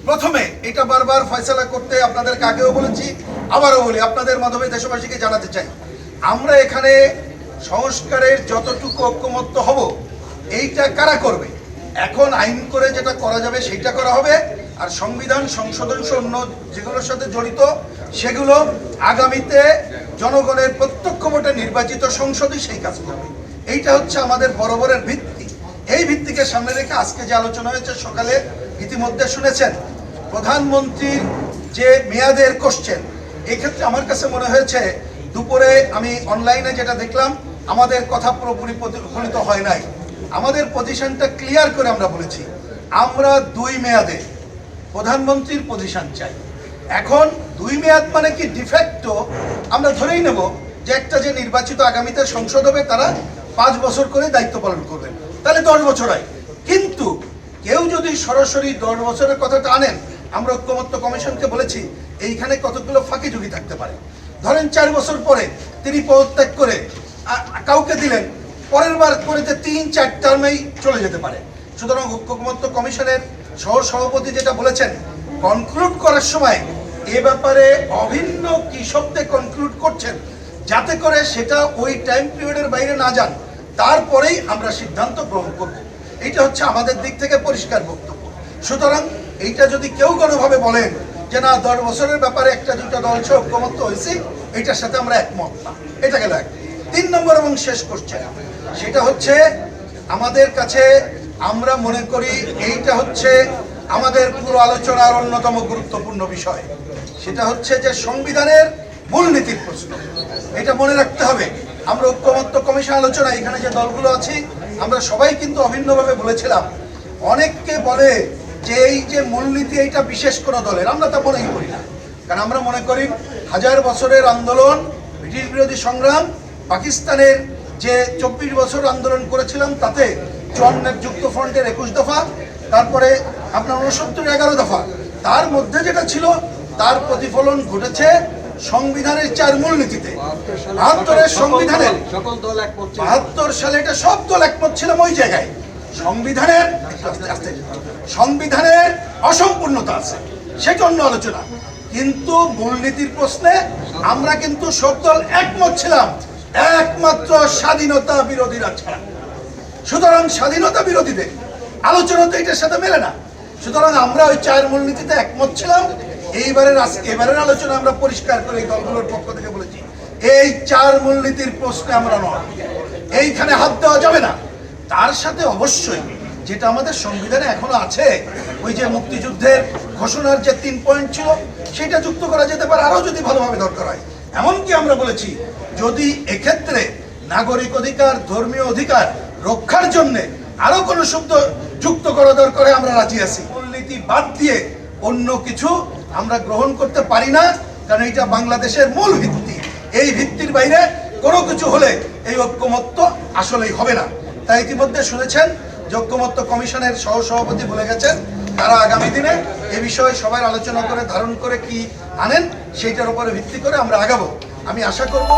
প্রথমে এটা বারবার ফয়সালা করতে আপনাদেরকে আগেও বলেছি, আবারও বলি, আপনাদের মাধ্যমে দেশবাসীকে জানাতে চাই, আমরা এখানে সংস্কারের যতটুকু ঐক্যমত্য হব এইটা কারা করবে, এখন আইন করে যেটা করা যাবে সেইটা করা হবে, আর সংবিধান সংশোধন অন্য যেগুলোর সাথে জড়িত সেগুলো আগামীতে জনগণের প্রত্যক্ষ ভোটে নির্বাচিত সংসদই সেই কাজ করবে। এইটা হচ্ছে আমাদের বরাবরের ভিত্তি। এই ভিত্তিকে সামনে রেখে আজকে যে আলোচনা হয়েছে, সকালে ইতিমধ্যে শুনেছেন প্রধানমন্ত্রীর যে মেয়াদের কোশ্চেন, এক্ষেত্রে আমার কাছে মনে হয়েছে দুপুরে আমি অনলাইনে যেটা দেখলাম আমাদের কথা পুরোপুরি প্রতিফলিত হয় নাই। আমাদের পজিশনটা ক্লিয়ার করে আমরা বলেছি আমরা 2 মেয়াদে প্রধানমন্ত্রীর পজিশন চাই। এখন 2 মেয়াদ মানে কি ডিফেক্টো আমরা ধরেই নেব যে একটা যে নির্বাচিত আগামীতে সংসদ হবে তারা 5 বছর করে দায়িত্ব পালন করবেন, তাহলে 10 বছর হয়। কিন্তু কেউ যদি সরাসরি 10 বছরের কথাটা আনেন, আমরা ঐক্যমত্য কমিশনকে বলেছি এইখানে কতগুলো ফাঁকি ঝুঁকি থাকতে পারে। ধরেন 4 বছর পরে তিনি পদত্যাগ করে কাউকে দিলেন, পরের বার করে যে 3-4 টার্মেই চলে যেতে পারে। সুতরাং ঐক্যমত্য কমিশনের সহ সভাপতি যেটা বলেছেন কনক্লুড করার সময় এ ব্যাপারে অভিন্ন কি শব্দে কনক্লুড করছেন, যাতে করে সেটা ওই টাইম পিরিয়ডের বাইরে না যান, তারপরেই আমরা সিদ্ধান্ত গ্রহণ করব। এইটা হচ্ছে আমাদের দিক থেকে পরিষ্কার বক্তব্য। সুতরাং এইটা যদি কেউ কোনোভাবে বলেন যে না 10 বছরের ব্যাপারে 1-2টা দল সহ ঐক্যমত্য হয়েছে, এইটার সাথে আমরা একমত না। এটা গেল 3 নম্বর এবং শেষ করছে, সেটা হচ্ছে আমাদের কাছে আমরা মনে করি এইটা হচ্ছে আমাদের পুরো আলোচনার অন্যতম গুরুত্বপূর্ণ বিষয়। সেটা হচ্ছে যে সংবিধানের মূলনীতির প্রশ্ন, এটা মনে রাখতে হবে। আমরা ঐক্যমত্য কমিশন আলোচনা এখানে যে দলগুলো আছি আমরা সবাই কিন্তু অভিন্নভাবে বলেছিলাম। অনেককে বলে যে এই যে মূলনীতি এইটা বিশেষ কোনো দলের, আমরা তা মনেই করি না। কারণ আমরা মনে করি 1000 বছরের আন্দোলন, ব্রিটিশ বিরোধী সংগ্রাম, পাকিস্তানের যে 24 বছর আন্দোলন করেছিলাম তাতে চুয়ান্নের যুক্ত ফ্রন্টের 21 দফা, তারপরে আপনার 69 11 দফা, তার মধ্যে যেটা ছিল তার প্রতিফলন ঘটেছে সংবিধানের 4 মূলনীতিতে। 72 সংবিধানের 72 সালে এটা সব দল একমত ছিলাম ওই জায়গায়। সংবিধানের অসম্পূর্ণতা আছে, সেটা অন্য আলোচনা, কিন্তু মূলনীতির প্রশ্নে আমরা কিন্তু সব দল একমত ছিলাম, একমাত্র স্বাধীনতা বিরোধীরা ছাড়া। সুতরাং স্বাধীনতা বিরোধীদের আলোচনা তো এটার সাথে মেলে না। সুতরাং আমরা ওই 4 মূলনীতিতে একমত ছিলাম। এবারের আলোচনা আমরা পরিষ্কার করে এই দলগুলোর পক্ষ থেকে বলেছি এই 4 মূলনীতির প্রশ্নে আমরা নয়, এইখানে হাত দেওয়া যাবে না। তার সাথে অবশ্যই যেটা আমাদের সংবিধানে এখনো আছে, ওই যে মুক্তিযুদ্ধের ঘোষণার যে 3 পয়েন্ট ছিল সেটা যুক্ত করা যেতে পারে, আরো যদি ভালোভাবে দরকার হয়। এমনকি আমরা বলেছি যদি এক্ষেত্রে নাগরিক অধিকার, ধর্মীয় অধিকার রক্ষার জন্য আরো কোনো শব্দ যুক্ত করা দরকার আমরা রাজি আছি। মূলনীতি বাদ দিয়ে অন্য কিছু আমরা গ্রহণ করতে পারি না, কারণ এটা বাংলাদেশের মূল ভিত্তি। এই ভিত্তির বাইরে কোনো কিছু হলে এই ঐক্যমত্য আসলেই হবে না। তাই ইতিমধ্যে শুনেছেন যে ঐক্যমত্য কমিশনের সহ সভাপতি বলে গেছেন তারা আগামী দিনে এ বিষয়ে সবাই আলোচনা করে ধারণ করে কি আনেন সেইটার উপরে ভিত্তি করে আমরা আগাবো। আমি আশা করব